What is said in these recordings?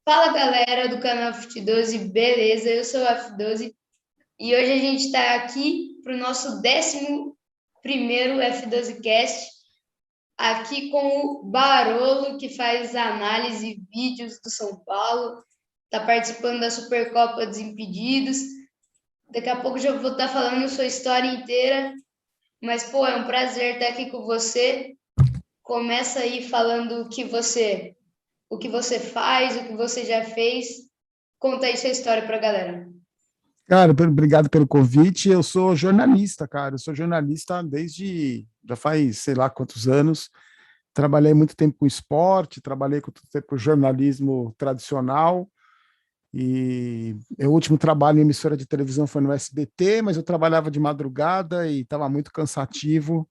Fala galera do canal Fute12, beleza? Eu sou o F12 e hoje a gente está aqui para o nosso 11º F12 Cast, aqui com o Barolo, que faz análise e vídeos do São Paulo, está participando da Supercopa Desimpedidos. Daqui a pouco já vou estar falando sua história inteira, mas pô, é um prazer estar aqui com você. Começa aí falando o que você faz, o que você já fez. Conta aí sua história para a galera. Cara, obrigado pelo convite. Eu sou jornalista, cara. Eu sou jornalista desde já faz sei lá quantos anos. Trabalhei muito tempo com esporte, trabalhei com muito tempo com jornalismo tradicional. E o último trabalho em emissora de televisão foi no SBT, mas eu trabalhava de madrugada e estava muito cansativo.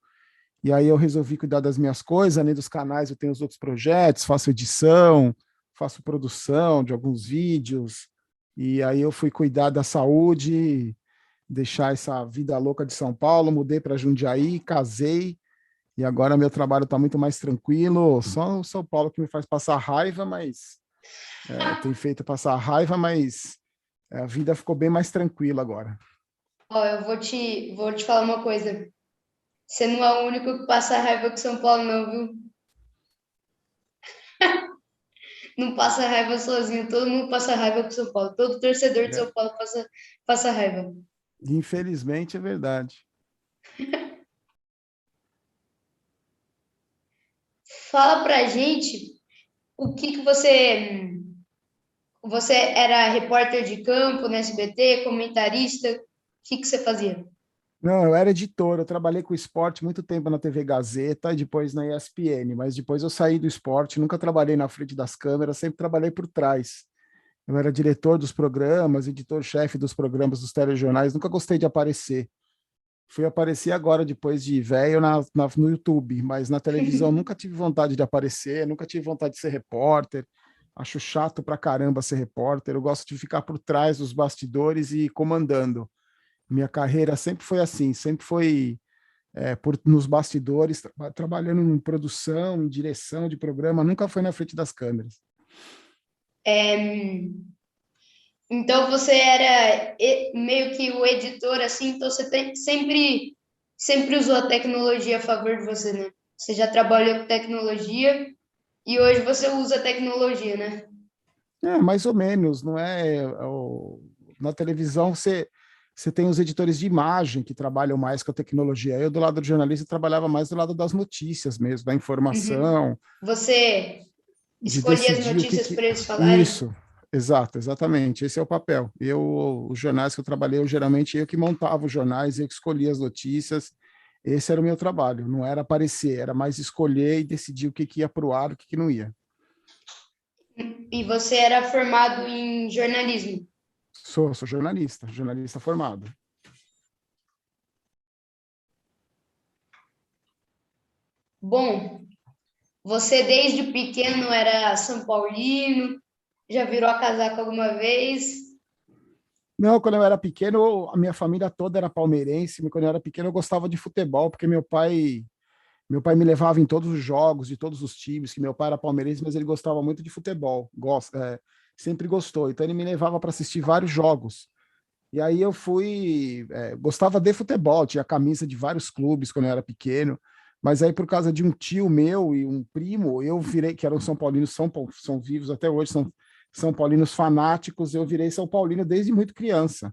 E aí eu resolvi cuidar das minhas coisas, além dos canais, eu tenho os outros projetos, faço edição, faço produção de alguns vídeos. E aí eu fui cuidar da saúde, deixar essa vida louca de São Paulo, mudei para Jundiaí, casei, e agora meu trabalho está muito mais tranquilo. Só o São Paulo que me faz passar raiva, mas tem feito passar raiva, mas a vida ficou bem mais tranquila agora. Ó, eu vou te falar uma coisa. Você não é o único que passa raiva com São Paulo, não, viu? Não passa raiva sozinho, todo mundo passa raiva com São Paulo. Todo torcedor de É, São Paulo passa raiva. infelizmente é verdade. Fala pra gente o que você era repórter de campo no SBT, comentarista, o que você fazia? Não, eu era editor, eu trabalhei com esporte muito tempo na TV Gazeta e depois na ESPN, mas depois eu saí do esporte, nunca trabalhei na frente das câmeras, sempre trabalhei por trás. Eu era diretor dos programas, editor-chefe dos programas dos telejornais, nunca gostei de aparecer. Fui aparecer agora, depois de velho, no YouTube, mas na televisão nunca tive vontade de aparecer, nunca tive vontade de ser repórter. Acho chato pra caramba ser repórter, eu gosto de ficar por trás dos bastidores e comandando. Minha carreira sempre foi assim, sempre foi nos bastidores, trabalhando em produção, em direção de programa, nunca foi na frente das câmeras. Então você era meio que o editor, assim, então você sempre usou a tecnologia a favor de você, né? Você já trabalhou com tecnologia e hoje você usa a tecnologia, né? Mais ou menos, não é? Na televisão você tem os editores de imagem que trabalham mais com a tecnologia. Eu, do lado do jornalista, trabalhava mais do lado das notícias mesmo, da Uhum. informação, Você de escolhia as decidir o que notícias que. para eles falarem? Isso, exato, exatamente. Esse é o papel. Os jornais que eu trabalhei, geralmente eu que montava os jornais, eu que escolhia as notícias. Esse era o meu trabalho. Não era aparecer, era mais escolher e decidir o que que ia para o ar, o que que não ia. E você era formado em jornalismo. Sou jornalista, jornalista formado. Bom, você desde pequeno era São Paulino, já virou a casaca alguma vez? Não, quando eu era pequeno, a minha família toda era palmeirense, mas quando eu era pequeno eu gostava de futebol, porque meu pai me levava em todos os jogos de todos os times, que meu pai era palmeirense, mas ele gostava muito de futebol, sempre gostou. Então ele me levava para assistir vários jogos. E aí eu gostava de futebol, tinha camisa de vários clubes quando eu era pequeno, mas aí por causa de um tio meu e um primo, eu virei, que eram São Paulinos, são vivos até hoje, são São Paulinos fanáticos, eu virei São Paulino desde muito criança.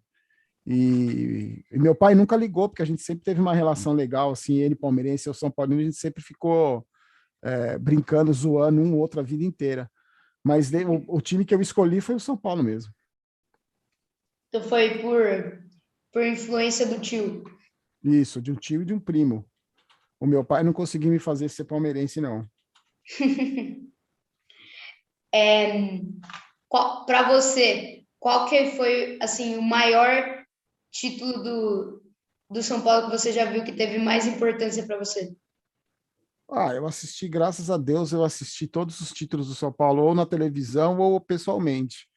E meu pai nunca ligou, porque a gente sempre teve uma relação legal, assim, ele palmeirense, eu São Paulino, a gente sempre ficou brincando, zoando um outro a vida inteira. Mas o time que eu escolhi foi o São Paulo mesmo. Então foi por influência do tio. Isso, de um tio e de um primo. O meu pai não conseguiu me fazer ser palmeirense, não. Para você, qual que foi assim o maior título do São Paulo que você já viu que teve mais importância para você? Eu assisti, graças a Deus, eu assisti todos os títulos do São Paulo, ou na televisão ou pessoalmente.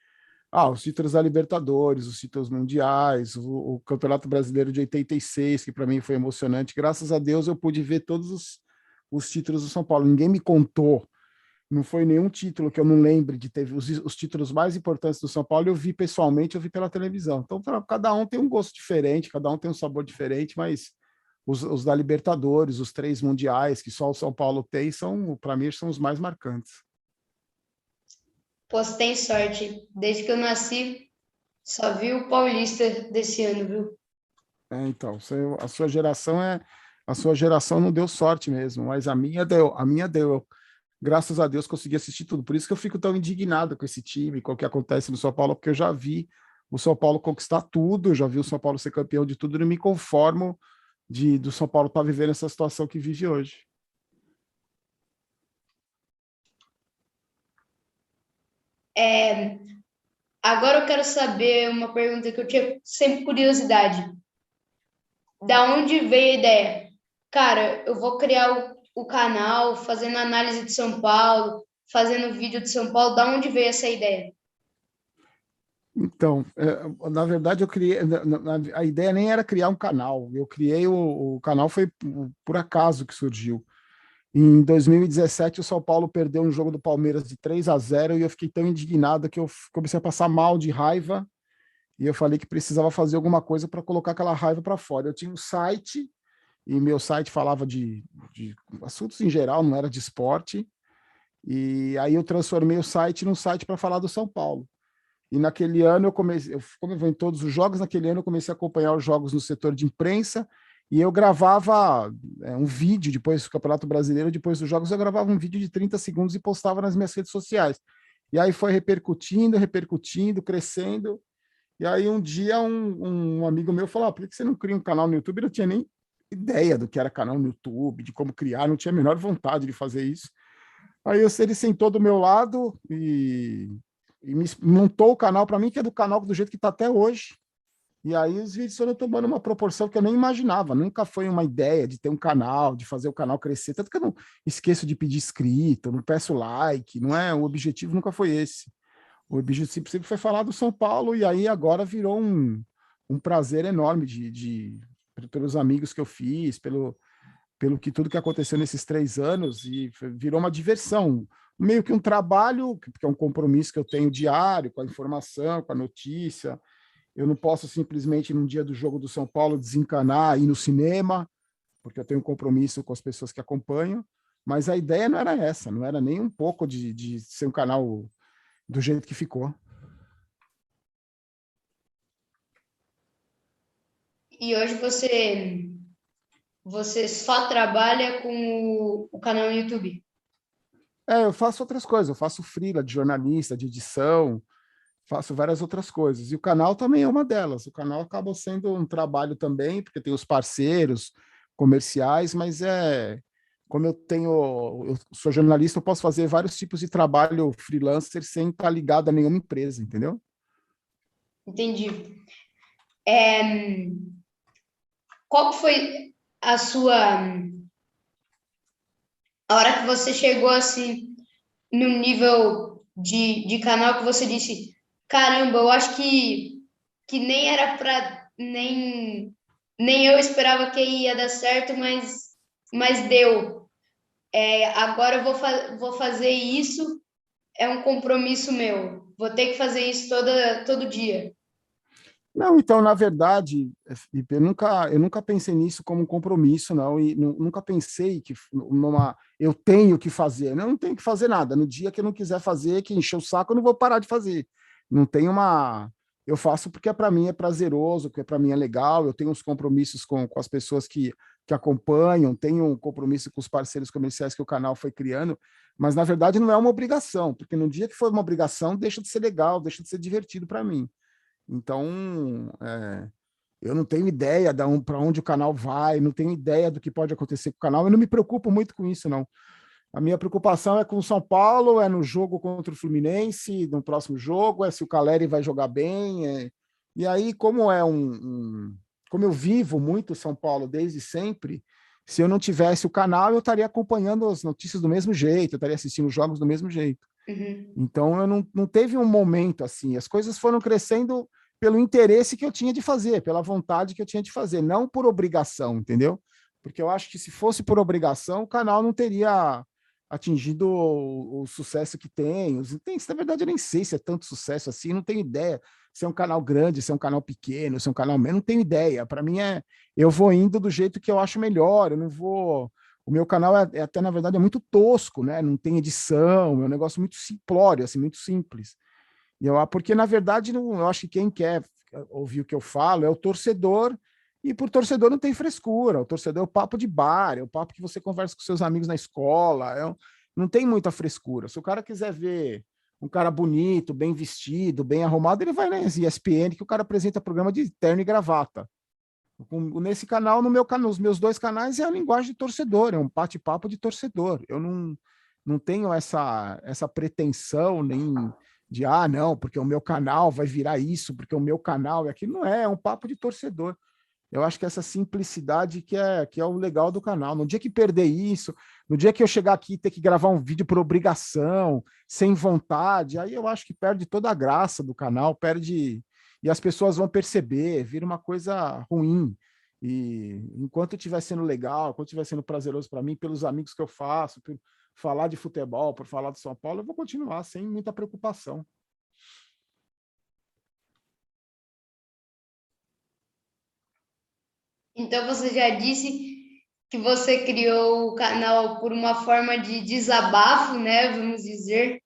Os títulos da Libertadores, os títulos mundiais, o Campeonato Brasileiro de 86, que para mim foi emocionante. Graças a Deus eu pude ver todos os títulos do São Paulo. Ninguém me contou. não foi nenhum título que eu não lembre de ter. Os títulos mais importantes do São Paulo eu vi pessoalmente, eu vi pela televisão. Então, cada um tem um gosto diferente, cada um tem um sabor diferente, mas os da Libertadores, os 3 mundiais, que só o São Paulo tem, para mim, são os mais marcantes. Pô, você tem sorte. Desde que eu nasci, só vi o Paulista desse ano, viu? Então, a sua geração não deu sorte mesmo, mas a minha deu. Graças a Deus consegui assistir tudo. Por isso que eu fico tão indignado com esse time, com o que acontece no São Paulo, porque eu já vi o São Paulo conquistar tudo, eu já vi o São Paulo ser campeão de tudo, e não me conformo do São Paulo estar vivendo essa situação que vive hoje. Agora eu quero saber uma pergunta que eu tinha sempre curiosidade. Da onde veio a ideia? Cara, eu vou criar o canal fazendo análise de São Paulo, fazendo vídeo de São Paulo. Da onde veio essa ideia? Então, na verdade, eu criei. A ideia nem era criar um canal. Eu criei o canal, foi por acaso que surgiu. Em 2017, o São Paulo perdeu um jogo do Palmeiras de 3-0 e eu fiquei tão indignado que eu comecei a passar mal de raiva e eu falei que precisava fazer alguma coisa para colocar aquela raiva para fora. Eu tinha um site e meu site falava de assuntos em geral, não era de esporte. E aí eu transformei o site num site para falar do São Paulo. E naquele ano como eu vou em todos os jogos, naquele ano eu comecei a acompanhar os jogos no setor de imprensa e eu gravava um vídeo depois do Campeonato Brasileiro, depois dos jogos eu gravava um vídeo de 30 segundos e postava nas minhas redes sociais. E aí foi repercutindo, crescendo. E aí um dia um amigo meu falou, por que você não cria um canal no YouTube? Eu não tinha nem ideia do que era canal no YouTube, de como criar, não tinha a menor vontade de fazer isso. Aí ele sentou do meu lado e me montou o canal para mim, que é do canal do jeito que está até hoje. E aí os vídeos foram tomando uma proporção que eu nem imaginava. Nunca foi uma ideia de ter um canal, de fazer o canal crescer. Tanto que eu não esqueço de pedir inscrito, não peço like, não é? O objetivo nunca foi esse. O objetivo sempre foi falar do São Paulo, e aí agora virou um prazer enorme pelos amigos que eu fiz, pelo que tudo que aconteceu nesses 3 anos, e virou uma diversão, meio que um trabalho, porque é um compromisso que eu tenho diário com a informação, com a notícia. Eu não posso simplesmente, num dia do jogo do São Paulo, desencanar, ir no cinema, porque eu tenho um compromisso com as pessoas que acompanham, mas a ideia não era essa, não era nem um pouco de ser um canal do jeito que ficou. E hoje você só trabalha com o canal no YouTube? Eu faço outras coisas, eu faço freela de jornalista, de edição, faço várias outras coisas. E o canal também é uma delas. O canal acaba sendo um trabalho também, porque tem os parceiros comerciais, mas como eu sou jornalista, eu posso fazer vários tipos de trabalho freelancer sem estar ligado a nenhuma empresa, entendeu? Entendi. Qual que foi a hora que você chegou assim no nível de canal que você disse, caramba, eu acho que nem era para nem eu esperava que ia dar certo, mas deu. Agora eu vou fazer isso, é um compromisso meu. Vou ter que fazer isso todo dia. Não, então, na verdade, Felipe, eu nunca pensei nisso como um compromisso, não, e nunca pensei que eu tenho que fazer. Eu não tenho que fazer nada. No dia que eu não quiser fazer, que encher o saco, eu não vou parar de fazer. Não tem uma. Eu faço porque para mim é prazeroso, porque para mim é legal. Eu tenho os compromissos com as pessoas que acompanham, tenho um compromisso com os parceiros comerciais que o canal foi criando, mas na verdade não é uma obrigação, porque no dia que for uma obrigação, deixa de ser legal, deixa de ser divertido para mim. Então, eu não tenho ideia para onde o canal vai, não tenho ideia do que pode acontecer com o canal. Eu não me preocupo muito com isso, não. A minha preocupação é com o São Paulo, é no jogo contra o Fluminense, no próximo jogo, é se o Caleri vai jogar bem. E aí, como eu vivo muito o São Paulo desde sempre, se eu não tivesse o canal, eu estaria acompanhando as notícias do mesmo jeito, eu estaria assistindo os jogos do mesmo jeito. Uhum. Então, eu não teve um momento assim. As coisas foram crescendo pelo interesse que eu tinha de fazer, pela vontade que eu tinha de fazer, não por obrigação, entendeu? Porque eu acho que se fosse por obrigação, o canal atingido o sucesso que tem. Na verdade, eu nem sei se é tanto sucesso assim, não tenho ideia se é um canal grande, se é um canal pequeno, se é um canal menor, não tenho ideia. Para mim eu vou indo do jeito que eu acho melhor, eu não vou. O meu canal até, na verdade, é muito tosco, né? Não tem edição, é um negócio muito simplório, assim, muito simples. Porque, na verdade, não, eu acho que quem quer ouvir o que eu falo é o torcedor, e por torcedor não tem frescura. O torcedor é o papo de bar, é o papo que você conversa com seus amigos na escola, não tem muita frescura. Se o cara quiser ver um cara bonito, bem vestido, bem arrumado, ele vai na ESPN, que o cara apresenta programa de terno e gravata. Nesse canal, nos meus dois canais, é a linguagem de torcedor, é um bate-papo de torcedor. Eu não tenho essa pretensão nem de, não, porque o meu canal vai virar isso, porque o meu canal é aquilo. Não é um papo de torcedor. Eu acho que essa simplicidade que é o legal do canal. No dia que perder isso, no dia que eu chegar aqui e ter que gravar um vídeo por obrigação, sem vontade, aí eu acho que perde toda a graça do canal, perde. E as pessoas vão perceber, vira uma coisa ruim. E enquanto estiver sendo legal, enquanto estiver sendo prazeroso para mim, pelos amigos que eu faço, por falar de futebol, por falar do São Paulo, eu vou continuar sem muita preocupação. Então você já disse que você criou o canal por uma forma de desabafo, né? Vamos dizer.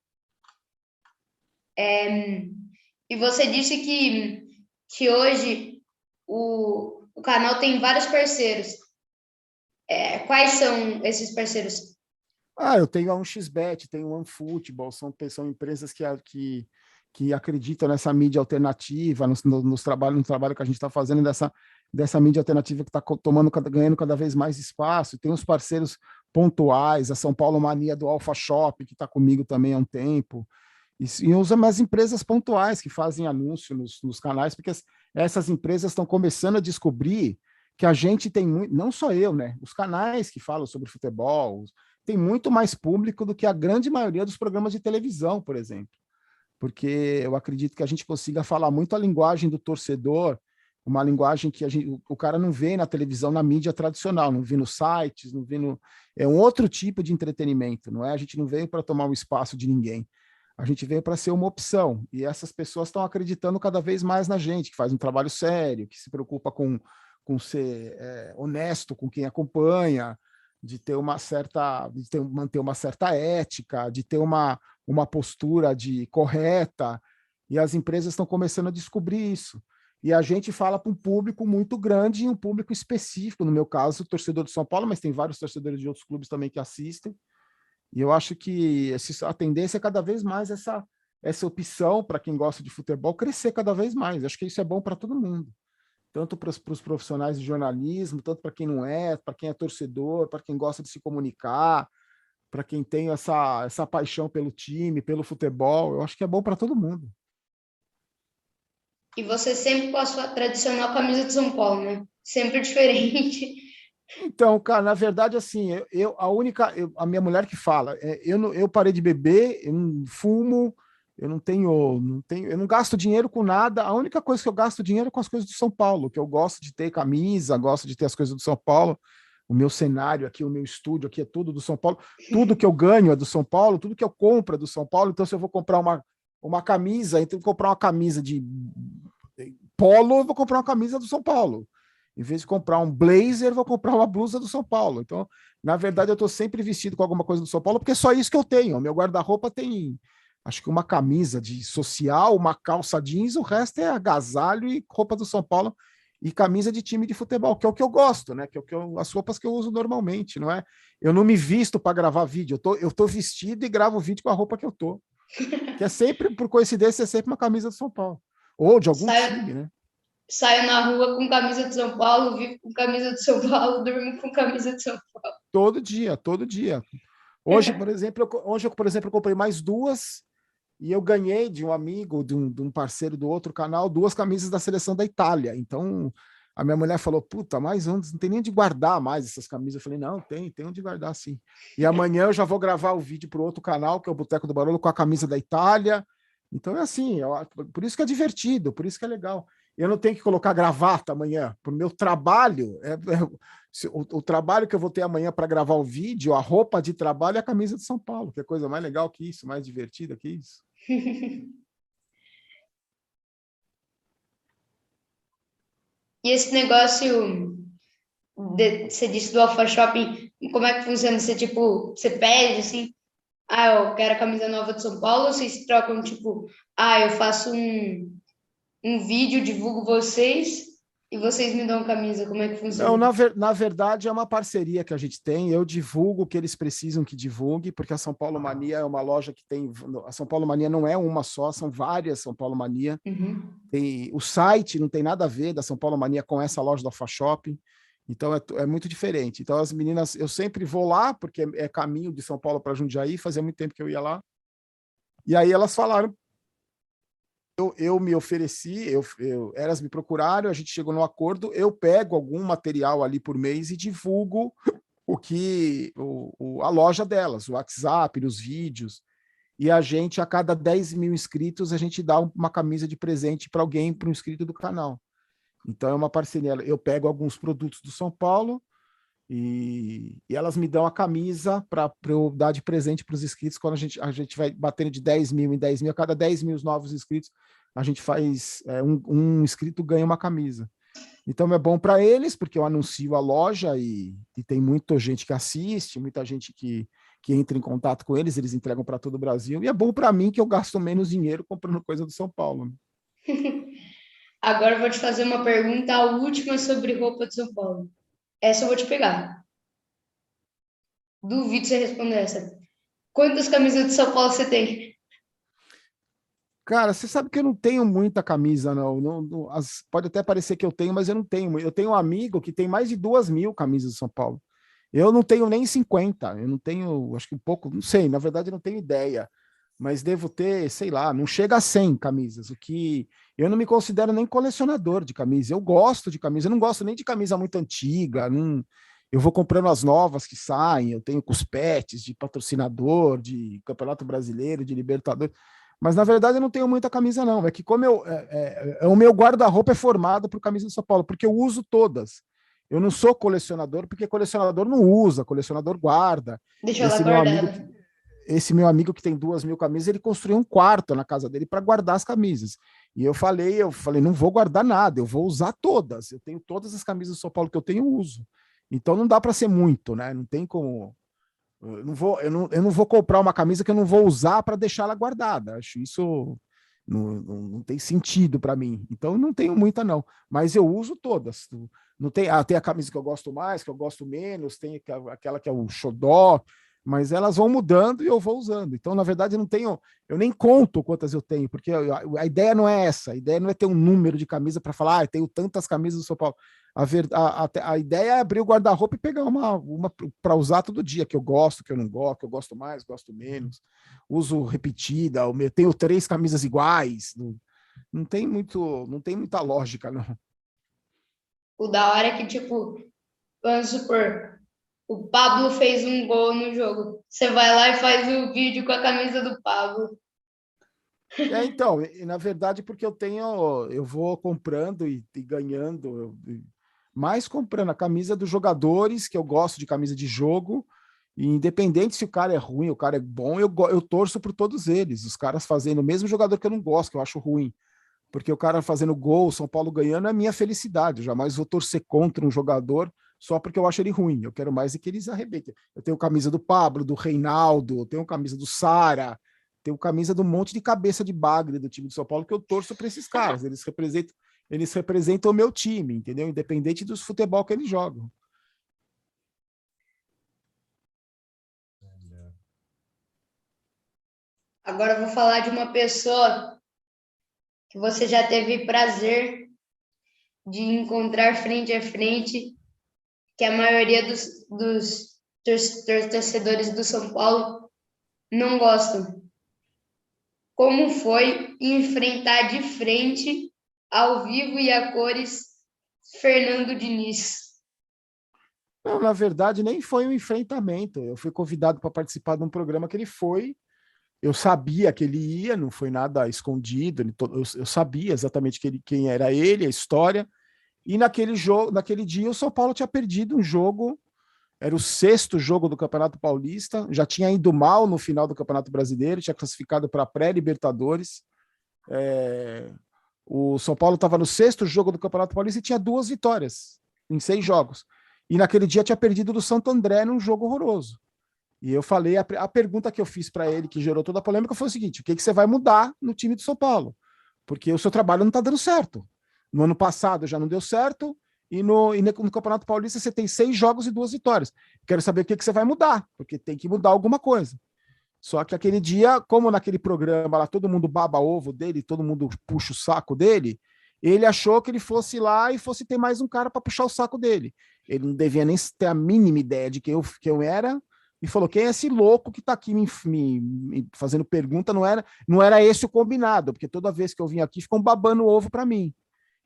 E você disse que hoje o canal tem vários parceiros. Quais são esses parceiros? Eu tenho a 1xBet, tenho a OneFootball, são empresas que acreditam nessa mídia alternativa, no trabalho que a gente está fazendo, dessa mídia alternativa que está ganhando cada vez mais espaço. Tem os parceiros pontuais, a São Paulo Mania do Alpha Shop, que está comigo também há um tempo, e usa mais empresas pontuais que fazem anúncio nos canais, porque essas empresas estão começando a descobrir que a gente tem muito, não só eu, né? Os canais que falam sobre futebol, tem muito mais público do que a grande maioria dos programas de televisão, por exemplo. Porque eu acredito que a gente consiga falar muito a linguagem do torcedor, uma linguagem que o cara não vê na televisão, na mídia tradicional, não vê nos sites, não vê no. É um outro tipo de entretenimento, não é? A gente não veio para tomar o espaço de ninguém. A gente veio para ser uma opção. E essas pessoas estão acreditando cada vez mais na gente, que faz um trabalho sério, que se preocupa com ser honesto com quem acompanha, de ter manter uma certa ética, de ter uma postura correta, e as empresas estão começando a descobrir isso. E a gente fala para um público muito grande e um público específico, no meu caso, o torcedor do São Paulo, mas tem vários torcedores de outros clubes também que assistem, e eu acho que a tendência é cada vez mais essa opção para quem gosta de futebol crescer cada vez mais. Acho que isso é bom para todo mundo, tanto para os profissionais de jornalismo, tanto para quem não é, para quem é torcedor, para quem gosta de se comunicar, para quem tem essa paixão pelo time, pelo futebol. Eu acho que é bom para todo mundo. E você sempre com a sua tradicional camisa de São Paulo, né? Sempre diferente. Então, cara, na verdade, assim, a minha mulher que fala, eu parei de beber, eu não fumo, eu eu não gasto dinheiro com nada. A única coisa que eu gasto dinheiro é com as coisas do São Paulo, que eu gosto de ter camisa, gosto de ter as coisas do São Paulo. O meu cenário aqui, o meu estúdio aqui é tudo do São Paulo. Tudo que eu ganho é do São Paulo, tudo que eu compro é do São Paulo. Então, se eu vou comprar uma camisa, então eu vou comprar uma camisa de polo, eu vou comprar uma camisa do São Paulo. Em vez de comprar um blazer, eu vou comprar uma blusa do São Paulo. Então, na verdade, eu estou sempre vestido com alguma coisa do São Paulo, porque é só isso que eu tenho. O meu guarda-roupa tem, acho que uma camisa de social, uma calça jeans, o resto é agasalho e roupa do São Paulo e camisa de time de futebol, que é o que eu gosto, né? Que é as roupas que eu uso normalmente, não é? Eu não me visto para gravar vídeo, eu tô vestido e gravo vídeo com a roupa que eu tô. Que é sempre, por coincidência, é sempre uma camisa do São Paulo. Ou de algum time, né? Saio na rua com camisa de São Paulo, vivo com camisa de São Paulo, durmo com camisa de São Paulo. Todo dia, todo dia. Hoje, por exemplo, eu comprei mais duas e eu ganhei de um amigo, de um parceiro do outro canal, duas camisas da seleção da Itália. Então, a minha mulher falou, puta, mais um, não tem nem de guardar mais essas camisas. Eu falei, não, tem onde guardar sim. E amanhã eu já vou gravar o vídeo para o outro canal, que é o Boteco do Barolo, com a camisa da Itália. Então é assim, por isso que é divertido, por isso que é legal. eu não tenho que colocar gravata amanhã. Para o meu trabalho, o trabalho que eu vou ter amanhã para gravar o vídeo, a roupa de trabalho é a camisa de São Paulo, que é coisa mais legal que isso, mais divertida que isso. E esse negócio, você disse do Alpha Shopping, como é que funciona? Você, tipo, você pede, assim, eu quero a camisa nova de São Paulo, ou vocês trocam, tipo, eu faço um vídeo, divulgo vocês, e vocês me dão camisa, como é que Não, funciona? na verdade é uma parceria que a gente tem. Eu divulgo o que eles precisam que divulgue, porque a São Paulo Mania é uma loja que tem. A São Paulo Mania não é uma só, são várias São Paulo Mania. Uhum. Tem, o site não tem nada a ver da São Paulo Mania com essa loja do Alpha Shopping. Então é muito diferente. Então as meninas, eu sempre vou lá, porque é caminho de São Paulo para Jundiaí, fazia muito tempo que eu ia lá. E aí elas falaram, eu me ofereci, elas me procuraram, a gente chegou no acordo, eu pego algum material ali por mês e divulgo a loja delas, o WhatsApp, os vídeos, e a gente, a cada 10 mil inscritos, a gente dá uma camisa de presente para alguém, para um inscrito do canal. Então é uma parceria, eu pego alguns produtos do São Paulo e elas me dão a camisa para eu dar de presente para os inscritos quando a gente vai batendo de 10 mil em 10 mil, a cada 10 mil novos inscritos, a gente faz um inscrito ganha uma camisa. Então é bom para eles, porque eu anuncio a loja e tem muita gente que assiste, muita gente que entra em contato com eles, eles entregam para todo o Brasil, e é bom para mim que eu gasto menos dinheiro comprando coisa do São Paulo. Agora eu vou te fazer uma pergunta, a última sobre roupa de São Paulo. Essa eu vou te pegar. Duvido você responder essa. Quantas camisas de São Paulo você tem? Cara, você sabe que eu não tenho muita camisa, não. Pode até parecer que eu tenho, mas eu não tenho. Eu tenho um amigo que tem mais de 2.000 camisas de São Paulo. Eu não tenho nem 50. Eu não tenho, acho que um pouco, não sei, na verdade eu não tenho ideia. Mas devo ter, sei lá, não chega a 100 camisas, o que eu não me considero nem colecionador de camisa. Eu gosto de camisa, eu não gosto nem de camisa muito antiga. Não, eu vou comprando as novas que saem, eu tenho cuspetes de patrocinador, de Campeonato Brasileiro, de Libertadores. Mas na verdade eu não tenho muita camisa, não. É que como o meu guarda-roupa é formado por camisa de São Paulo, porque eu uso todas. Eu não sou colecionador, porque colecionador não usa, colecionador guarda. Deixa ela Esse meu amigo, guardada. esse meu amigo que tem 2.000 camisas, ele construiu um quarto na casa dele para guardar as camisas. E eu falei, não vou guardar nada, eu vou usar todas. Eu tenho todas as camisas do São Paulo que eu tenho, eu uso. Então não dá para ser muito, né? Não tem como. Eu não vou comprar uma camisa que eu não vou usar para deixar ela guardada. Acho isso não tem sentido para mim. Então não tenho muita, não. Mas eu uso todas. Não tem a camisa que eu gosto mais, que eu gosto menos, tem aquela que é o xodó, mas elas vão mudando e eu vou usando. Então, na verdade, eu nem conto quantas eu tenho, porque a ideia não é essa. A ideia não é ter um número de camisa para falar, eu tenho tantas camisas do São Paulo. A ideia é abrir o guarda-roupa e pegar uma para usar todo dia, que eu gosto, que eu não gosto, que eu gosto mais, gosto menos. Uso repetida, eu tenho 3 camisas iguais. Não tem muita lógica, não. O da hora é que, tipo, vamos supor, o Pablo fez um gol no jogo. Você vai lá e faz o vídeo com a camisa do Pablo. Então, na verdade, porque eu vou comprando e ganhando, mais comprando a camisa dos jogadores, que eu gosto de camisa de jogo, e independente se o cara é ruim, o cara é bom, eu torço por todos eles. Os caras fazendo, o mesmo jogador que eu não gosto, que eu acho ruim, porque o cara fazendo gol, São Paulo ganhando, é minha felicidade. Eu jamais vou torcer contra um jogador só porque eu acho ele ruim. Eu quero mais é que eles arrebentem. Eu tenho camisa do Pablo, do Reinaldo, eu tenho camisa do Sara, tenho camisa do monte de cabeça de bagre do time de São Paulo que eu torço para esses caras. Eles representam o meu time, entendeu? Independente dos futebol que eles jogam. Agora eu vou falar de uma pessoa que você já teve prazer de encontrar frente a frente, que a maioria dos torcedores do São Paulo não gostam. Como foi enfrentar de frente, ao vivo e a cores, Fernando Diniz? Não, na verdade, nem foi um enfrentamento. Eu fui convidado para participar de um programa que ele foi. Eu sabia que ele ia, não foi nada escondido, eu sabia exatamente quem era ele, a história. E naquele dia, o São Paulo tinha perdido um jogo, era o sexto jogo do Campeonato Paulista, já tinha ido mal no final do Campeonato Brasileiro, tinha classificado para a pré-Libertadores. O São Paulo estava no sexto jogo do Campeonato Paulista e tinha 2 vitórias em 6 jogos. E naquele dia tinha perdido do Santo André num jogo horroroso. E eu falei, a pergunta que eu fiz para ele, que gerou toda a polêmica, foi o seguinte: o que você vai mudar no time do São Paulo? Porque o seu trabalho não está dando certo. No ano passado já não deu certo, e no Campeonato Paulista você tem 6 jogos e 2 vitórias. Quero saber o que você vai mudar, porque tem que mudar alguma coisa. Só que aquele dia, como naquele programa lá, todo mundo baba ovo dele, todo mundo puxa o saco dele, ele achou que ele fosse lá e fosse ter mais um cara para puxar o saco dele. Ele não devia nem ter a mínima ideia de quem eu era, e falou: quem é esse louco que está aqui me fazendo pergunta? Não era esse o combinado, porque toda vez que eu vim aqui ficam babando ovo para mim.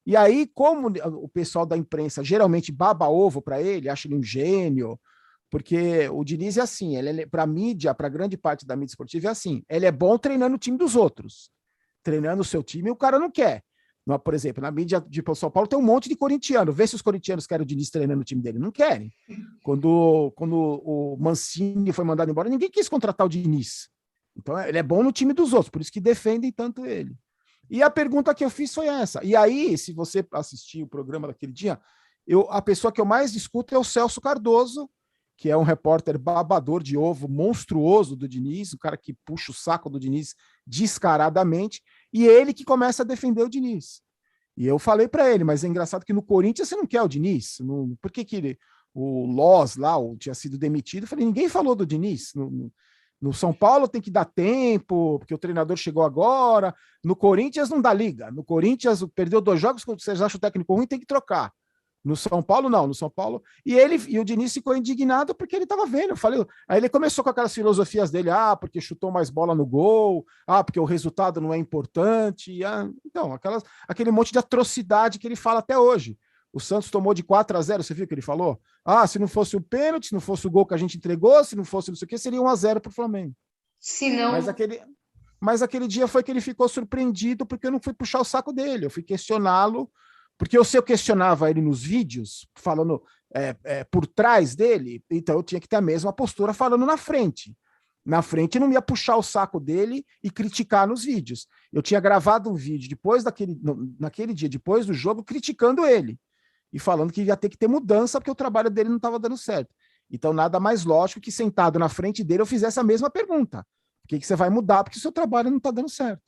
E aí, como o pessoal da imprensa geralmente baba ovo para ele, acha ele um gênio, porque o Diniz é assim, ele para a mídia, para grande parte da mídia esportiva é assim, ele é bom treinando o time dos outros. Treinando o seu time, o cara não quer. Por exemplo, na mídia de São Paulo tem um monte de corintiano. Vê se os corintianos querem o Diniz treinando o time dele. Não querem. Quando o Mancini foi mandado embora, ninguém quis contratar o Diniz. Então, ele é bom no time dos outros, por isso que defendem tanto ele. E a pergunta que eu fiz foi essa. E aí, se você assistir o programa daquele dia, a pessoa que eu mais discuto é o Celso Cardoso, que é um repórter babador de ovo monstruoso do Diniz, o cara que puxa o saco do Diniz descaradamente, e ele que começa a defender o Diniz. E eu falei para ele, mas é engraçado que no Corinthians você não quer o Diniz. Por que o Loz lá tinha sido demitido? Eu falei, ninguém falou do Diniz. No São Paulo tem que dar tempo, porque o treinador chegou agora. No Corinthians não dá liga. No Corinthians perdeu 2 jogos, quando vocês acham o técnico ruim, tem que trocar. No São Paulo, não. No São Paulo. E o Diniz ficou indignado porque ele estava vendo. Eu falei, aí ele começou com aquelas filosofias dele: porque chutou mais bola no gol, porque o resultado não é importante. Então, aquele monte de atrocidade que ele fala até hoje. O Santos tomou de 4-0, você viu o que ele falou? Se não fosse o pênalti, se não fosse o gol que a gente entregou, se não fosse não sei o que, seria 1-0 para o Flamengo. Se não... Mas aquele dia foi que ele ficou surpreendido porque eu não fui puxar o saco dele, eu fui questioná-lo, porque se eu questionava ele nos vídeos, falando por trás dele, então eu tinha que ter a mesma postura falando na frente. Na frente eu não ia puxar o saco dele e criticar nos vídeos. Eu tinha gravado um vídeo naquele dia, depois do jogo, criticando ele e falando que ia ter que ter mudança porque o trabalho dele não estava dando certo. Então, nada mais lógico que sentado na frente dele eu fizesse a mesma pergunta. O que você vai mudar porque o seu trabalho não está dando certo?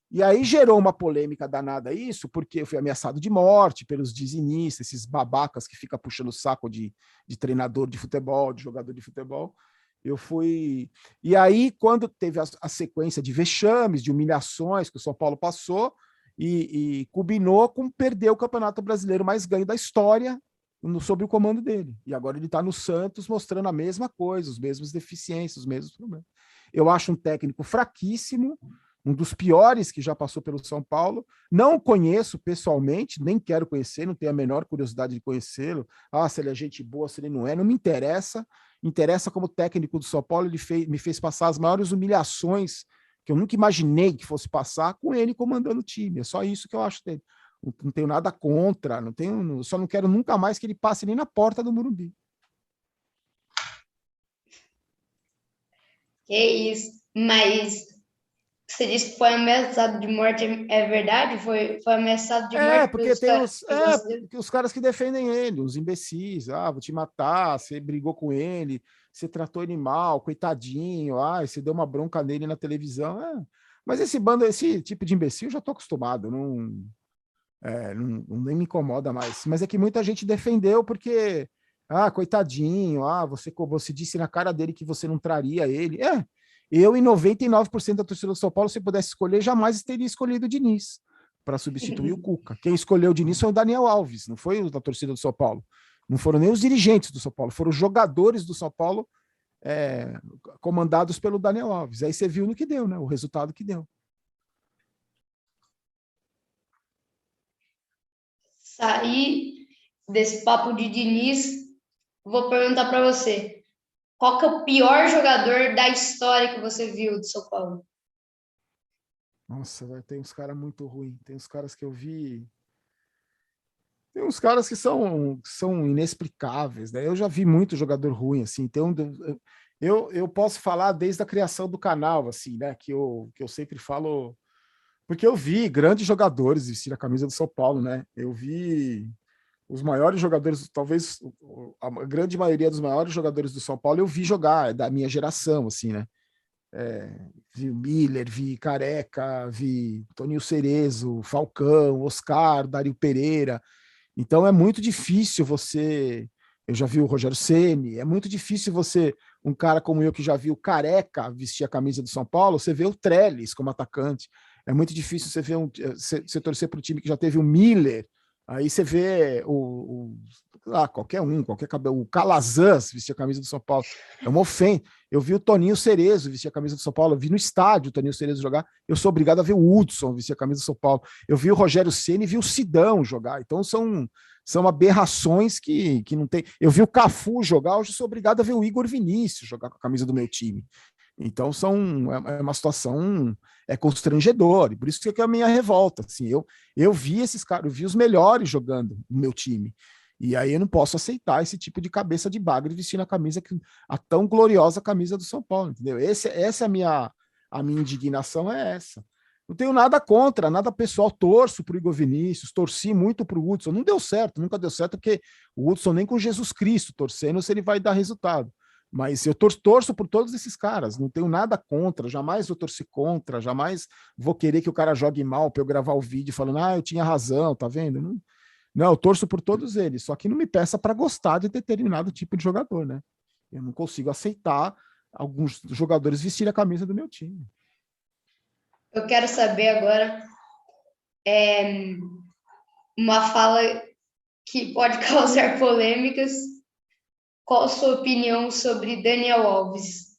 E aí gerou uma polêmica danada isso, porque eu fui ameaçado de morte pelos dizinistas, esses babacas que ficam puxando o saco de treinador de futebol, de jogador de futebol. Eu fui. E aí, quando teve a sequência de vexames, de humilhações que o São Paulo passou, e culminou com perder o Campeonato Brasileiro mais ganho da história sob o comando dele. E agora ele está no Santos mostrando a mesma coisa, os mesmos deficiências, os mesmos problemas. Eu acho um técnico fraquíssimo, um dos piores que já passou pelo São Paulo. Não o conheço pessoalmente, nem quero conhecer, não tenho a menor curiosidade de conhecê-lo. Se ele é gente boa, se ele não é, não me interessa. Interessa como técnico do São Paulo, ele me fez passar as maiores humilhações que eu nunca imaginei que fosse passar com ele comandando o time. É só isso que eu acho dele. Não tenho nada contra, só não quero nunca mais que ele passe nem na porta do Morumbi. Que isso. Mas você disse que foi ameaçado de morte, é verdade? Foi ameaçado de morte Porque pelos tem caras que você... os caras que defendem ele, os imbecis. Vou te matar, você brigou com ele, você tratou ele mal, coitadinho, você deu uma bronca nele na televisão. Mas esse tipo de imbecil eu já estou acostumado, nem me incomoda mais. Mas é que muita gente defendeu porque, coitadinho, você disse na cara dele que você não traria ele. Eu e 99% da torcida do São Paulo, se pudesse escolher, jamais teria escolhido o Diniz para substituir o Cuca. Quem escolheu o Diniz foi o Daniel Alves, não foi o da torcida do São Paulo. Não foram nem os dirigentes do São Paulo, foram os jogadores do São Paulo comandados pelo Daniel Alves. Aí você viu no que deu, né? O resultado que deu. Sair desse papo de Diniz, vou perguntar para você. qual que é o pior jogador da história que você viu do São Paulo? Nossa, tem uns caras muito ruins. Tem uns caras que eu vi. Tem uns caras que são inexplicáveis, né? Eu já vi muito jogador ruim, assim. Eu posso falar desde a criação do canal, assim, né? Que eu sempre falo. Porque eu vi grandes jogadores vestir a camisa do São Paulo, né? Eu vi os maiores jogadores, talvez a grande maioria dos maiores jogadores do São Paulo, eu vi jogar, da minha geração, assim, né? Vi o Miller, vi Careca, vi Toninho Cerezo, Falcão, Oscar, Dário Pereira. Então é muito difícil você. Eu já vi o Rogério Ceni, é muito difícil você, um cara como eu que já viu o Careca vestir a camisa do São Paulo, você vê o Trellis como atacante. É muito difícil você ver você torcer para o time que já teve o Miller. Aí você vê qualquer um, qualquer cabelo, o Calazans vestir a camisa do São Paulo. É uma ofensa. Eu vi o Toninho Cerezo vestir a camisa do São Paulo, eu vi no estádio o Toninho Cerezo jogar. Eu sou obrigado a ver o Hudson vestir a camisa do São Paulo. Eu vi o Rogério Ceni e vi o Sidão jogar. Então são aberrações que não tem. Eu vi o Cafu jogar, hoje sou obrigado a ver o Igor Vinícius jogar com a camisa do meu time. Então é uma situação constrangedora, e por isso que é a minha revolta. Assim, eu vi esses caras, eu vi os melhores jogando no meu time. E aí eu não posso aceitar esse tipo de cabeça de bagre vestindo a tão gloriosa camisa do São Paulo, entendeu? Essa é a minha indignação é essa. Não tenho nada contra, nada pessoal, torço para o Igor Vinícius, torci muito para o Hudson, não deu certo, nunca deu certo, porque o Hudson nem com Jesus Cristo torcendo se ele vai dar resultado. Mas eu torço por todos esses caras, não tenho nada contra, jamais vou torcer contra, jamais vou querer que o cara jogue mal para eu gravar o vídeo falando, eu tinha razão, tá vendo? Não, eu torço por todos eles, só que não me peça para gostar de determinado tipo de jogador, né? Eu não consigo aceitar alguns jogadores vestirem a camisa do meu time. Eu quero saber agora uma fala que pode causar polêmicas. Qual a sua opinião sobre Daniel Alves?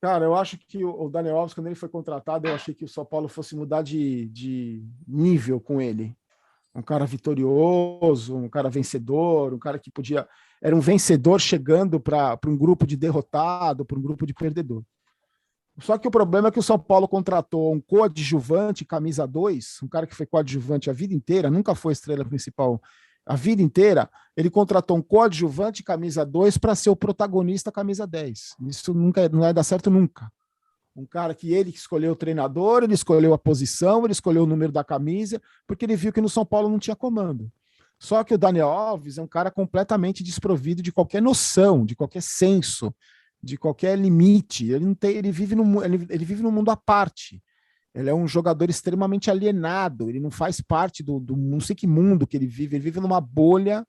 Cara, eu acho que o Daniel Alves, quando ele foi contratado, eu achei que o São Paulo fosse mudar de nível com ele. Um cara vitorioso, um cara vencedor, um cara que podia. Era um vencedor chegando para um grupo de derrotado, para um grupo de perdedor. Só que o problema é que o São Paulo contratou um coadjuvante, camisa 2, um cara que foi coadjuvante a vida inteira, nunca foi estrela principal a vida inteira. Ele contratou um coadjuvante, camisa 2, para ser o protagonista, camisa 10. Isso nunca não vai dar certo nunca. Um cara que ele escolheu o treinador, ele escolheu a posição, ele escolheu o número da camisa, porque ele viu que no São Paulo não tinha comando. Só que o Daniel Alves é um cara completamente desprovido de qualquer noção, de qualquer senso, de qualquer limite. Ele não tem, ele vive num mundo à parte. Ele é um jogador extremamente alienado, ele não faz parte do não sei que mundo que ele vive numa bolha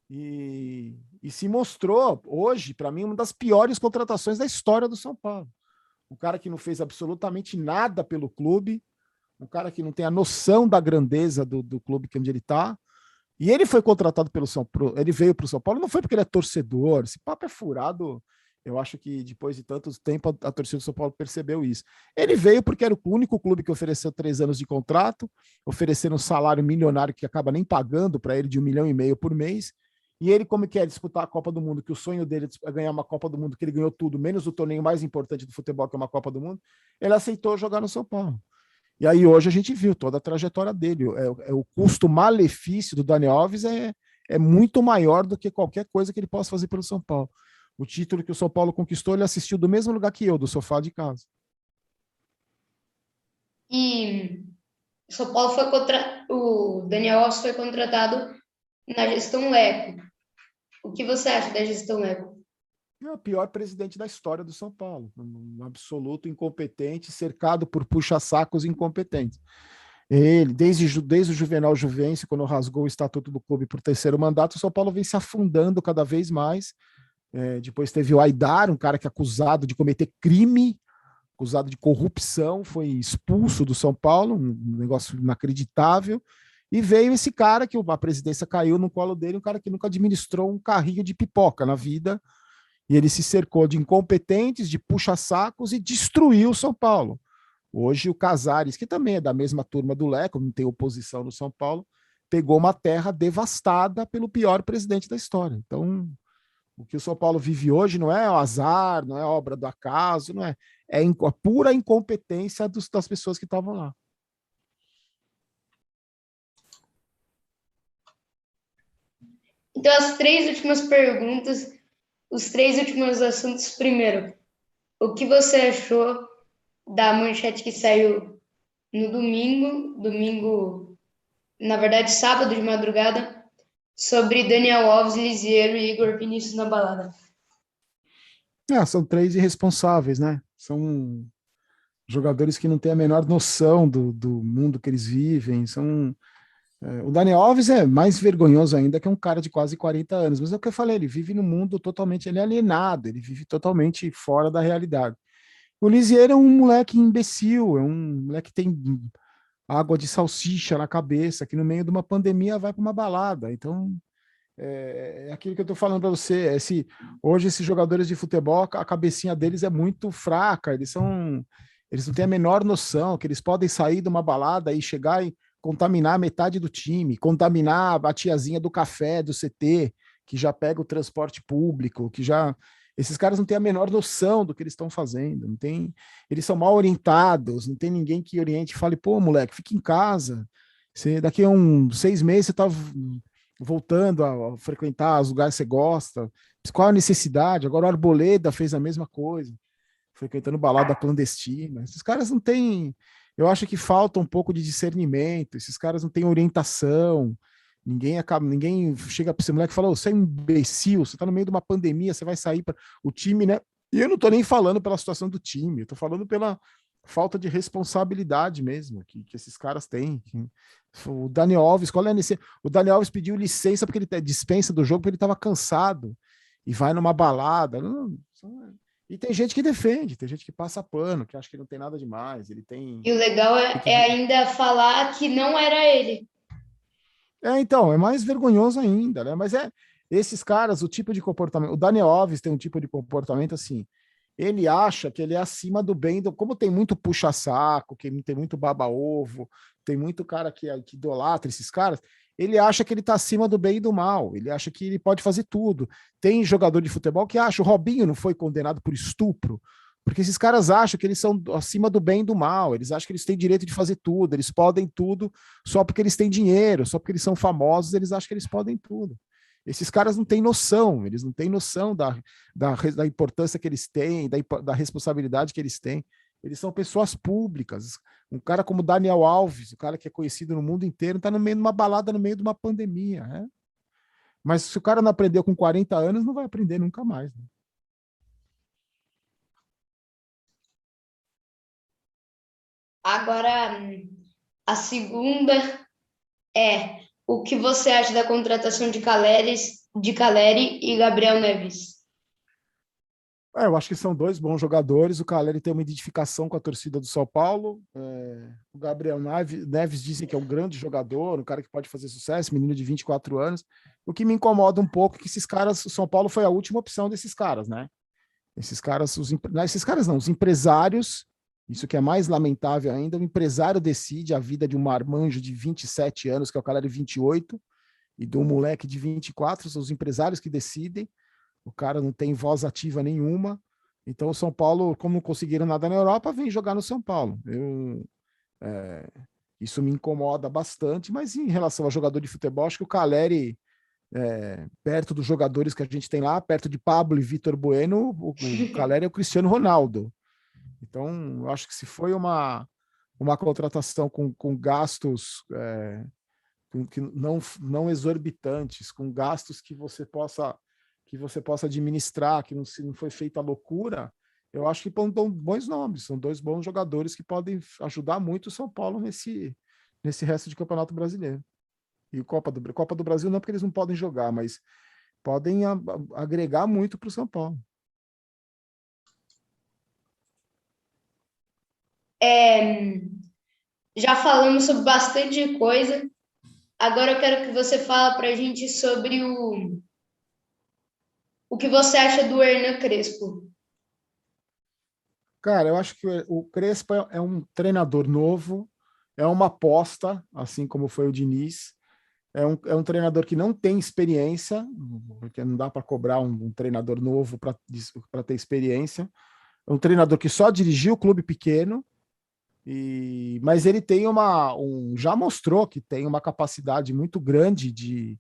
e se mostrou hoje, para mim, uma das piores contratações da história do São Paulo. Um cara que não fez absolutamente nada pelo clube, um cara que não tem a noção da grandeza do clube que onde ele está. E ele foi contratado pelo São Paulo, ele veio para o São Paulo, não foi porque ele é torcedor, esse papo é furado. Eu acho que depois de tanto tempo a torcida do São Paulo percebeu isso. Ele veio porque era o único clube que ofereceu 3 anos de contrato, oferecendo um salário milionário que acaba nem pagando para ele de 1,5 milhão por mês. E ele, como quer disputar a Copa do Mundo, que o sonho dele é ganhar uma Copa do Mundo, que ele ganhou tudo, menos o torneio mais importante do futebol, que é uma Copa do Mundo, ele aceitou jogar no São Paulo. E aí hoje a gente viu toda a trajetória dele. O custo-malefício do Dani Alves é muito maior do que qualquer coisa que ele possa fazer pelo São Paulo. O título que o São Paulo conquistou, ele assistiu do mesmo lugar que eu, do sofá de casa. E o São Paulo o Daniel Alves foi contratado na gestão Leco. O que você acha da gestão Leco? É o pior presidente da história do São Paulo. Um absoluto incompetente, cercado por puxa-sacos incompetentes. Ele, desde o Juvenal Juvencio, quando rasgou o estatuto do clube por 3º mandato, o São Paulo vem se afundando cada vez mais. Depois teve o Aidar, um cara que é acusado de cometer crime, acusado de corrupção, foi expulso do São Paulo, um negócio inacreditável. E veio esse cara que a presidência caiu no colo dele, um cara que nunca administrou um carrinho de pipoca na vida. E ele se cercou de incompetentes, de puxa-sacos e destruiu o São Paulo. Hoje o Casares, que também é da mesma turma do Leco, não tem oposição no São Paulo, pegou uma terra devastada pelo pior presidente da história. Então, O que o São Paulo vive hoje não é o azar, não é obra do acaso, não é. É a pura incompetência das pessoas que estavam lá. Então, as três últimas perguntas, os três últimos assuntos. Primeiro, o que você achou da manchete que saiu no domingo, na verdade, sábado de madrugada, sobre Daniel Alves, Lisieiro e Igor Vinícius na balada? São três irresponsáveis, né? São jogadores que não têm a menor noção do mundo que eles vivem. O Daniel Alves é mais vergonhoso ainda, que é um cara de quase 40 anos, mas é o que eu falei, ele vive num mundo totalmente alienado, ele vive totalmente fora da realidade. O Lisieiro é um moleque imbecil, é um moleque que tem água de salsicha na cabeça, que no meio de uma pandemia vai para uma balada. Então, é aquilo que eu estou falando para você. Hoje, esses jogadores de futebol, a cabecinha deles é muito fraca, eles não têm a menor noção que eles podem sair de uma balada e chegar e contaminar metade do time, contaminar a tiazinha do café, do CT, que já pega o transporte público, que já. Esses caras não têm a menor noção do que eles estão fazendo, não tem, eles são mal orientados, não tem ninguém que oriente e fale, pô, moleque, fica em casa. Daqui a 6 meses você está voltando a frequentar os lugares que você gosta. Qual a necessidade? Agora o Arboleda fez a mesma coisa, frequentando balada clandestina. Esses caras não têm. Eu acho que falta um pouco de discernimento. Esses caras não têm orientação. Ninguém chega para esse moleque e fala: você é um imbecil, você está no meio de uma pandemia, você vai sair para o time, né? E eu não estou nem falando pela situação do time, eu estou falando pela falta de responsabilidade mesmo que esses caras têm. O Daniel Alves, qual é a necessidade? O Daniel Alves pediu licença porque ele dispensa do jogo porque ele estava cansado e vai numa balada. E tem gente que defende, tem gente que passa pano, que acha que não tem nada demais. Ele tem. E o legal tem é que... ainda falar que não era ele. Então, é mais vergonhoso ainda, né? Mas esses caras, o tipo de comportamento. O Daniel Alves tem um tipo de comportamento assim. Ele acha que ele é acima do bem, como tem muito puxa-saco, que tem muito baba-ovo, tem muito cara que idolatra esses caras, ele acha que ele está acima do bem e do mal, ele acha que ele pode fazer tudo. Tem jogador de futebol que acha, o Robinho não foi condenado por estupro, porque esses caras acham que eles são acima do bem e do mal, eles acham que eles têm direito de fazer tudo, eles podem tudo só porque eles têm dinheiro, só porque eles são famosos, eles acham que eles podem tudo. Esses caras não têm noção, eles não têm noção da importância que eles têm, da responsabilidade que eles têm. Eles são pessoas públicas. Um cara como Daniel Alves, o cara que é conhecido no mundo inteiro, está no meio de uma balada, no meio de uma pandemia. Né? Mas se o cara não aprendeu com 40 anos, não vai aprender nunca mais. Né? Agora, a segunda é: o que você acha da contratação de Caleri e Gabriel Neves? Eu acho que são dois bons jogadores. O Caleri tem uma identificação com a torcida do São Paulo. O Gabriel Neves dizem que é um grande jogador, um cara que pode fazer sucesso, menino de 24 anos. O que me incomoda um pouco é que esses caras, o São Paulo foi a última opção desses caras, né? Esses caras, esses caras não, os empresários, isso que é mais lamentável ainda, o empresário decide a vida de um marmanjo de 27 anos, que é o Caleri 28, e de um moleque de 24, são os empresários que decidem. O cara não tem voz ativa nenhuma. Então, o São Paulo, como não conseguiram nada na Europa, vem jogar no São Paulo. Isso me incomoda bastante, mas em relação a jogador de futebol, acho que o Caleri, perto dos jogadores que a gente tem lá, perto de Pablo e Vitor Bueno, o Caleri é o Cristiano Ronaldo. Então, eu acho que se foi uma contratação com gastos que não exorbitantes, com gastos que você possa administrar, que não foi feita loucura, eu acho que dão bons nomes, são dois bons jogadores que podem ajudar muito o São Paulo nesse resto de Campeonato Brasileiro. E Copa do Brasil não porque eles não podem jogar, mas podem agregar muito para o São Paulo. Já falamos sobre bastante coisa. Agora eu quero que você fale para a gente sobre o que você acha do Hernan Crespo. Cara, eu acho que o Crespo é um treinador novo, é uma aposta, assim como foi o Diniz. É um treinador que não tem experiência, porque não dá para cobrar um treinador novo para ter experiência. É um treinador que só dirigiu o clube pequeno, mas ele tem já mostrou que tem uma capacidade muito grande de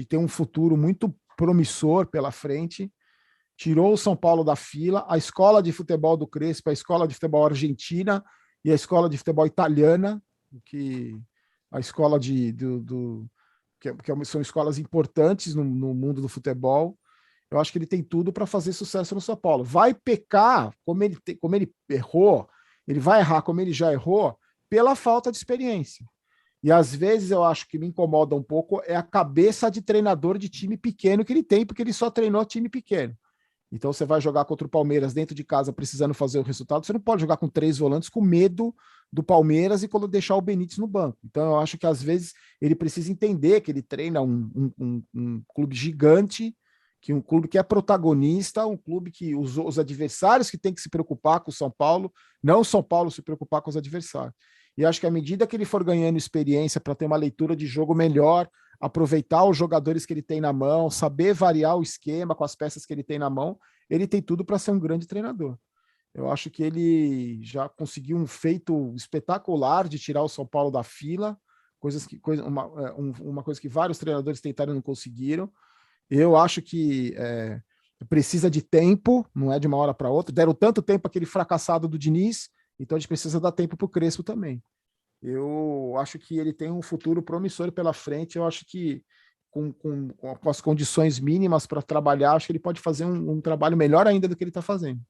ter um futuro muito promissor pela frente. Tirou o São Paulo da fila, a escola de futebol do Crespo, a escola de futebol argentina e a escola de futebol italiana, que a escola que são escolas importantes no mundo do futebol. Eu acho que ele tem tudo para fazer sucesso no São Paulo. Vai pecar, como ele errou, ele vai errar como ele já errou, pela falta de experiência. E às vezes eu acho que me incomoda um pouco é a cabeça de treinador de time pequeno que ele tem, porque ele só treinou time pequeno. Então você vai jogar contra o Palmeiras dentro de casa precisando fazer o resultado, você não pode jogar com 3 volantes com medo do Palmeiras e deixar o Benítez no banco. Então eu acho que às vezes ele precisa entender que ele treina um clube gigante, que um clube que é protagonista, um clube que os adversários que tem que se preocupar com o São Paulo, não o São Paulo se preocupar com os adversários. E acho que à medida que ele for ganhando experiência para ter uma leitura de jogo melhor, aproveitar os jogadores que ele tem na mão, saber variar o esquema com as peças que ele tem na mão, ele tem tudo para ser um grande treinador. Eu acho que ele já conseguiu um feito espetacular de tirar o São Paulo da fila, uma coisa que vários treinadores tentaram e não conseguiram. Eu acho que precisa de tempo, não é de uma hora para outra. Deram tanto tempo aquele fracassado do Diniz, então a gente precisa dar tempo para o Crespo também. Eu acho que ele tem um futuro promissor pela frente. Eu acho que com as condições mínimas para trabalhar, acho que ele pode fazer um trabalho melhor ainda do que ele está fazendo.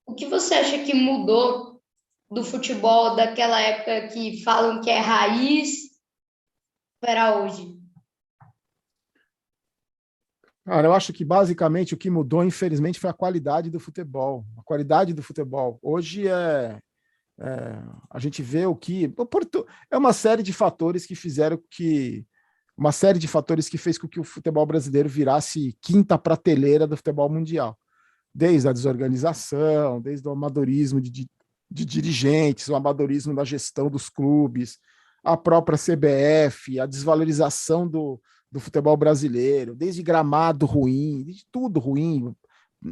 O que você acha que mudou do futebol daquela época que falam que é raiz para hoje? Cara, eu acho que basicamente o que mudou, infelizmente, foi a qualidade do futebol. A qualidade do futebol. Hoje a gente vê o que. É uma série de fatores que fizeram que. Uma série de fatores que fez com que o futebol brasileiro virasse quinta prateleira do futebol mundial. Desde a desorganização, desde o amadorismo de dirigentes, o amadorismo da gestão dos clubes, a própria CBF, a desvalorização do futebol brasileiro, desde gramado ruim, de tudo ruim,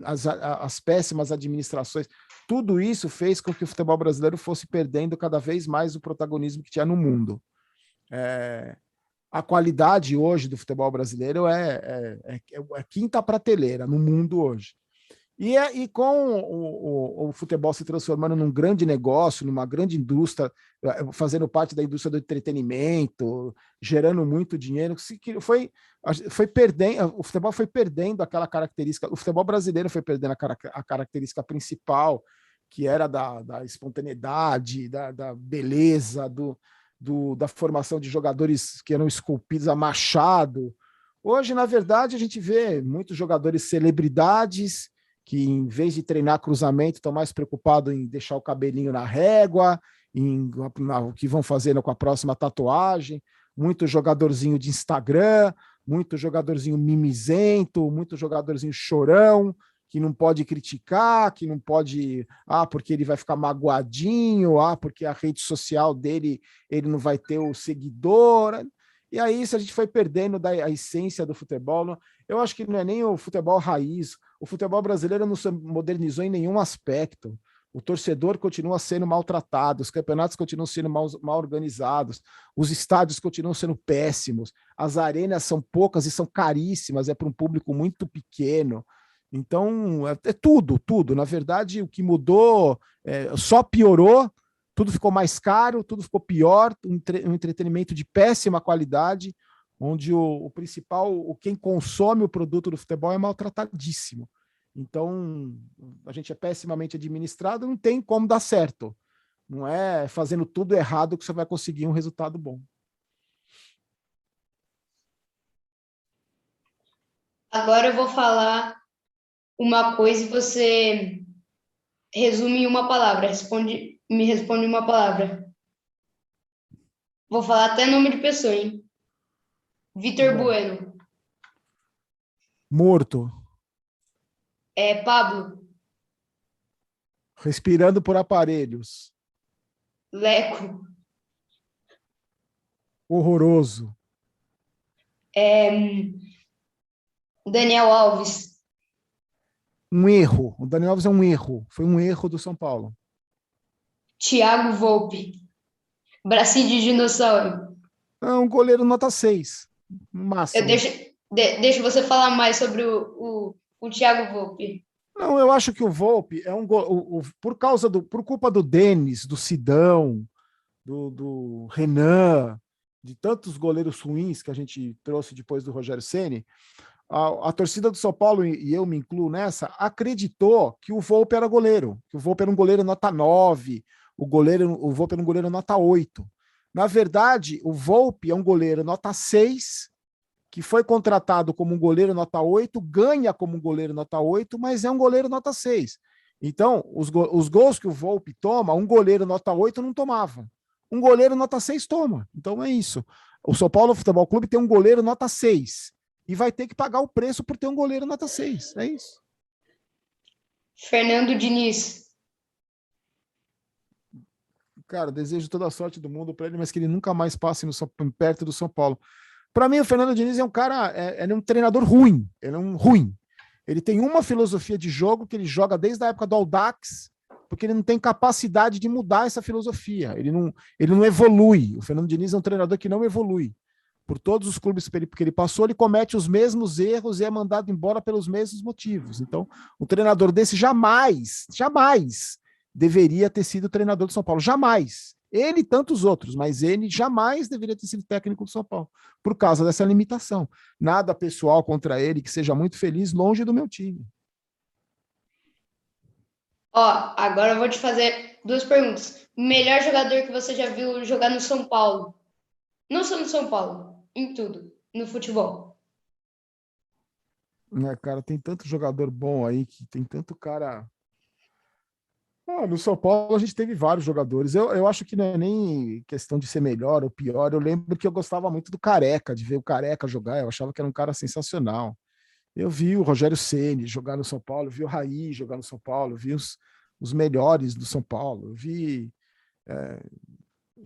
as péssimas administrações, tudo isso fez com que o futebol brasileiro fosse perdendo cada vez mais o protagonismo que tinha no mundo. A qualidade hoje do futebol brasileiro é quinta prateleira no mundo hoje. E com o futebol se transformando num grande negócio, numa grande indústria, fazendo parte da indústria do entretenimento, gerando muito dinheiro, foi perdendo, o futebol foi perdendo aquela característica, o futebol brasileiro foi perdendo a característica principal, que era da espontaneidade, da beleza, da formação de jogadores que eram esculpidos a machado. Hoje, na verdade, a gente vê muitos jogadores celebridades que, em vez de treinar cruzamento, estão mais preocupados em deixar o cabelinho na régua, o que vão fazer com a próxima tatuagem. Muito jogadorzinho de Instagram, muito jogadorzinho mimizento, muito jogadorzinho chorão, que não pode criticar, que não pode, porque ele vai ficar magoadinho, porque a rede social dele, ele não vai ter o seguidor. E aí isso a gente foi perdendo a essência do futebol. Eu acho que não é nem o futebol raiz. O futebol brasileiro não se modernizou em nenhum aspecto. O torcedor continua sendo maltratado, os campeonatos continuam sendo mal organizados, os estádios continuam sendo péssimos, as arenas são poucas e são caríssimas, é para um público muito pequeno. Então, é tudo. Na verdade, o que mudou só piorou, tudo ficou mais caro, tudo ficou pior, um entretenimento de péssima qualidade, onde o principal, quem consome o produto do futebol é maltratadíssimo. Então, a gente é pessimamente administrado, não tem como dar certo. Não é fazendo tudo errado que você vai conseguir um resultado bom. Agora eu vou falar uma coisa e você resume em uma palavra. Me responde uma palavra. Vou falar até nome de pessoa, hein? Vitor Bueno. Morto. Pablo. Respirando por aparelhos. Leco. Horroroso. Daniel Alves. Um erro. O Daniel Alves é um erro. Foi um erro do São Paulo. Thiago Volpe. Bracinho de dinossauro. É um goleiro nota 6, no Eu máximo. deixo você falar mais sobre o Thiago Volpe. Não, eu acho que o Volpe é por culpa do Denis, do Sidão, do Renan, de tantos goleiros ruins que a gente trouxe depois do Rogério Ceni, a torcida do São Paulo, e eu me incluo nessa, acreditou que o Volpe era goleiro, que o Volpe era um goleiro nota 9, o Volpe era um goleiro nota 8. Na verdade, o Volpe é um goleiro nota 6, que foi contratado como um goleiro nota 8, ganha como um goleiro nota 8, mas é um goleiro nota 6. Então, os gols que o Volpe toma, um goleiro nota 8 não tomava. Um goleiro nota 6 toma. Então é isso. O São Paulo Futebol Clube tem um goleiro nota 6 e vai ter que pagar o preço por ter um goleiro nota 6. É isso. Fernando Diniz. Cara, desejo toda a sorte do mundo para ele, mas que ele nunca mais passe perto do São Paulo. Para mim, o Fernando Diniz é um cara, ele é um treinador ruim. Ele é um ruim. Ele tem uma filosofia de jogo que ele joga desde a época do Audax, porque ele não tem capacidade de mudar essa filosofia. Ele não evolui. O Fernando Diniz é um treinador que não evolui. Por todos os clubes que ele passou, ele comete os mesmos erros e é mandado embora pelos mesmos motivos. Então, um treinador desse jamais deveria ter sido treinador do São Paulo. Jamais. Ele e tantos outros, mas ele jamais deveria ter sido técnico do São Paulo, por causa dessa limitação. Nada pessoal contra ele, que seja muito feliz, longe do meu time. Ó, agora eu vou te fazer 2 perguntas. Melhor jogador que você já viu jogar no São Paulo? Não só no São Paulo, em tudo, no futebol. Cara, tem tanto jogador bom aí, que tem tanto cara. No São Paulo a gente teve vários jogadores. Eu acho que não é nem questão de ser melhor ou pior. Eu lembro que eu gostava muito do Careca, de ver o Careca jogar. Eu achava que era um cara sensacional. Eu vi o Rogério Ceni jogar no São Paulo, vi o Raí jogar no São Paulo, vi os melhores do São Paulo, eu vi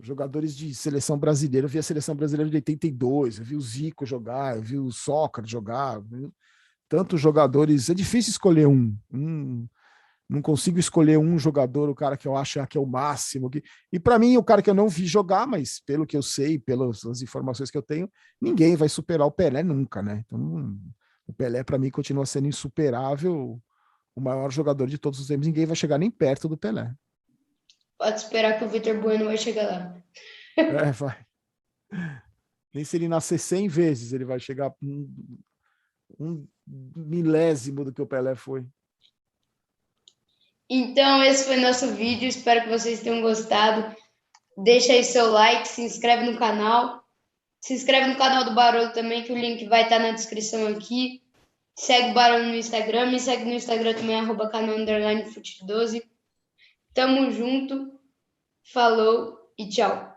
jogadores de seleção brasileira, eu vi a seleção brasileira de 82, eu vi o Zico jogar, eu vi o Sócrates jogar, tantos jogadores. É difícil escolher não consigo escolher um jogador, o cara que eu acho que é o máximo. E para mim, o cara que eu não vi jogar, mas pelo que eu sei, pelas informações que eu tenho, ninguém vai superar o Pelé nunca, né? Então, o Pelé, para mim, continua sendo insuperável, o maior jogador de todos os tempos. Ninguém vai chegar nem perto do Pelé. Pode esperar que o Vitor Bueno vai chegar lá. Vai. Nem se ele nascer 100 vezes, ele vai chegar um milésimo do que o Pelé foi. Então, esse foi nosso vídeo. Espero que vocês tenham gostado. Deixa aí seu like, se inscreve no canal. Se inscreve no canal do Barolo também, que o link vai estar na descrição aqui. Segue o Barolo no Instagram. Me segue no Instagram também, @canal_fut12. Tamo junto. Falou e tchau.